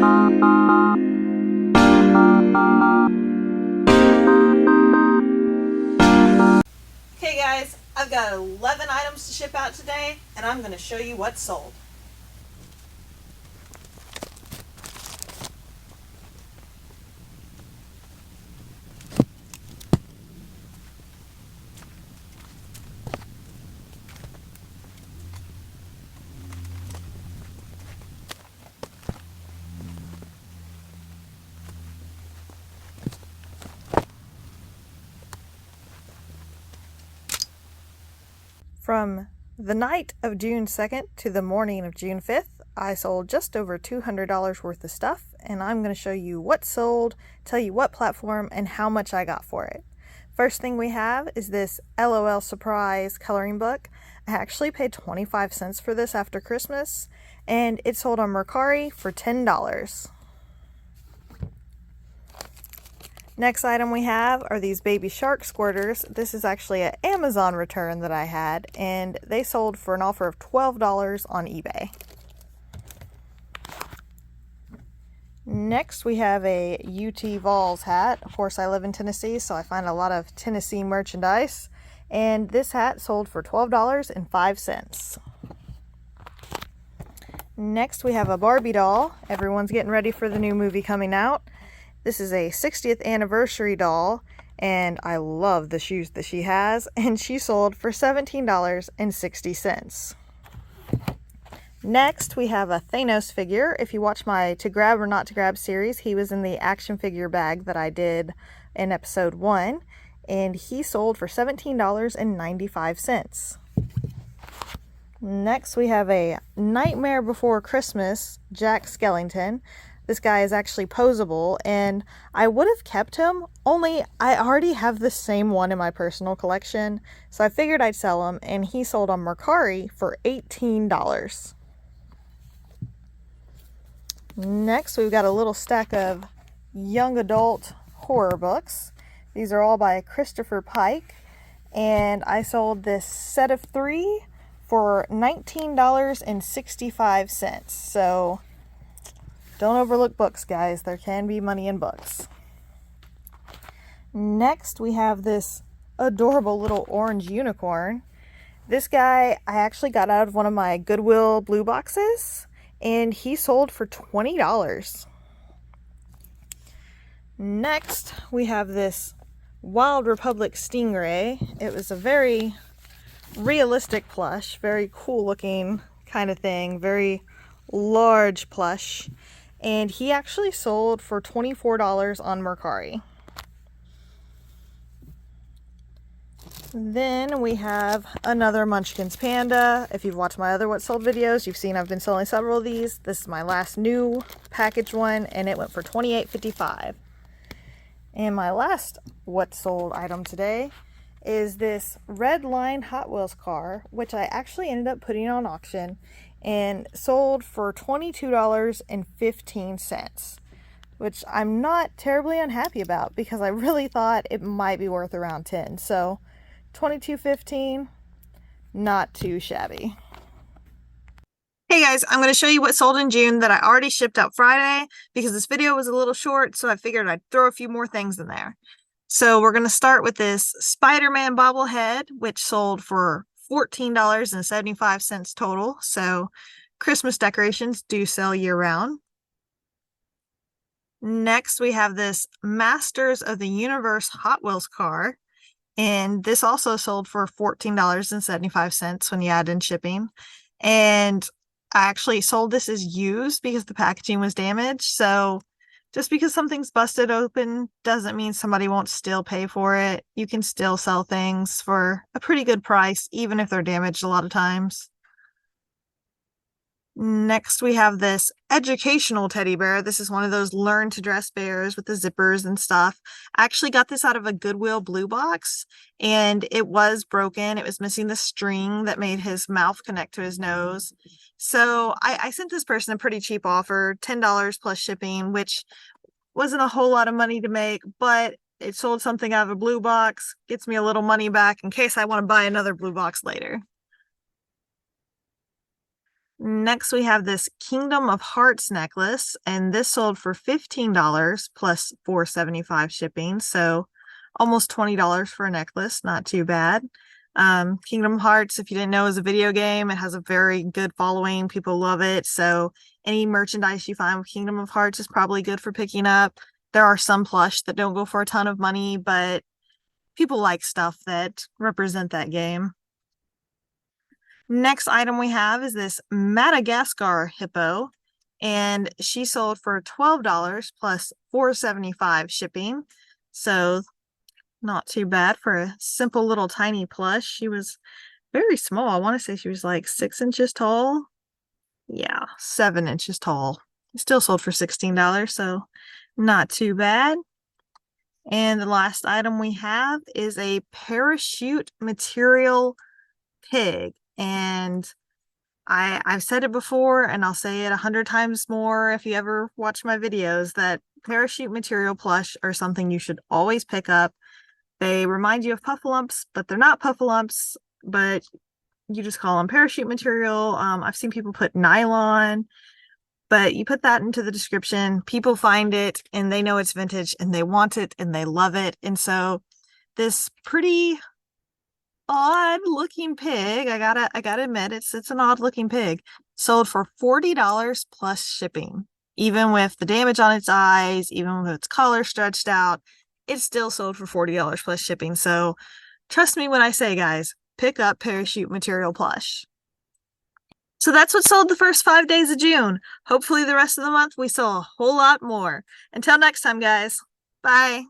Okay guys, I've got 11 items to ship out today, and I'm going to show you what's sold. From the night of June 2nd to the morning of June 5th, I sold just over $200 worth of stuff, and I'm going to show you what sold, tell you what platform, and how much I got for it. First thing we have is this LOL Surprise coloring book. I actually paid 25 cents for this after Christmas, and it sold on Mercari for $10. Next item we have are these baby shark squirters. This is actually an Amazon return that I had, and they sold for an offer of $12 on eBay. Next we have a UT Vols hat. Of course, I live in Tennessee, so I find a lot of Tennessee merchandise, and this hat sold for $12.05. Next we have a Barbie doll. Everyone's getting ready for the new movie coming out. This is a 60th anniversary doll, and I love the shoes that she has, and she sold for $17.60. Next, we have a Thanos figure. If you watch my To Grab or Not to Grab series, he was in the action figure bag that I did in episode 1, and he sold for $17.95. Next, we have a Nightmare Before Christmas Jack Skellington. This guy is actually posable, and I would have kept him, only I already have the same one in my personal collection, so I figured I'd sell him, and he sold on Mercari for $18. Next, we've got a little stack of young adult horror books. These are all by Christopher Pike, and I sold this set of 3 for $19.65, so don't overlook books, guys. There can be money in books. Next, we have this adorable little orange unicorn. This guy I actually got out of one of my Goodwill blue boxes, and he sold for $20. Next, we have this Wild Republic Stingray. It was a very realistic plush, very cool looking kind of thing, very large plush. And he actually sold for $24 on Mercari. Then we have another Munchkins Panda. If you've watched my other What Sold videos, you've seen I've been selling several of these. This is my last new package one, and it went for $28.55. And my last What Sold item today is this Red Line Hot Wheels car, which I actually ended up putting on auction and sold for $22.15, which I'm not terribly unhappy about because I really thought it might be worth around $10. So $22.15, not too shabby. Hey guys, I'm going to show you what sold in June that I already shipped out Friday because this video was a little short, so I figured I'd throw a few more things in there. So we're going to start with this Spider-Man bobblehead, which sold for $14.75 total. So Christmas decorations do sell year round. Next, we have this Masters of the Universe Hot Wheels car, and this also sold for $14.75 when you add in shipping. And I actually sold this as used because the packaging was damaged. So just because something's busted open doesn't mean somebody won't still pay for it. You can still sell things for a pretty good price, even if they're damaged a lot of times. Next, we have this educational teddy bear. This is one of those learn to dress bears with the zippers and stuff. I actually got this out of a Goodwill blue box, and it was broken. It was missing the string that made his mouth connect to his nose. So I sent this person a pretty cheap offer, $10 plus shipping, which wasn't a whole lot of money to make, but it sold something out of a blue box, gets me a little money back in case I want to buy another blue box later. Next, we have this Kingdom of Hearts necklace, and this sold for $15 plus $4.75 shipping. So almost $20 for a necklace. Not too bad. Kingdom Hearts, if you didn't know, is a video game. It has a very good following. People love it. So any merchandise you find with Kingdom of Hearts is probably good for picking up. There are some plush that don't go for a ton of money, but people like stuff that represent that game. Next item we have is this Madagascar hippo, and she sold for $12 plus $4.75 shipping. So not too bad for a simple little tiny plush. She was very small. I want to say she was like 6 inches tall. Yeah, 7 inches tall. Still sold for $16, so not too bad. And the last item we have is a parachute material pig. And I've said it before, and I'll say it 100 times more if you ever watch my videos, that parachute material plush are something you should always pick up. They remind you of puffalumps, but they're not puffalumps, but you just call them parachute material. I've seen people put nylon, but you put that into the description, people find it and they know it's vintage and they want it and they love it. And so this pretty odd looking pig, I gotta admit, it's an odd looking pig, sold for $40 plus shipping. Even with the damage on its eyes, even with its collar stretched out, it's still sold for $40 plus shipping. So trust me when I say, guys, pick up parachute material plush. So that's what sold the first 5 days of June. Hopefully the rest of the month we sell a whole lot more. Until next time, guys. Bye.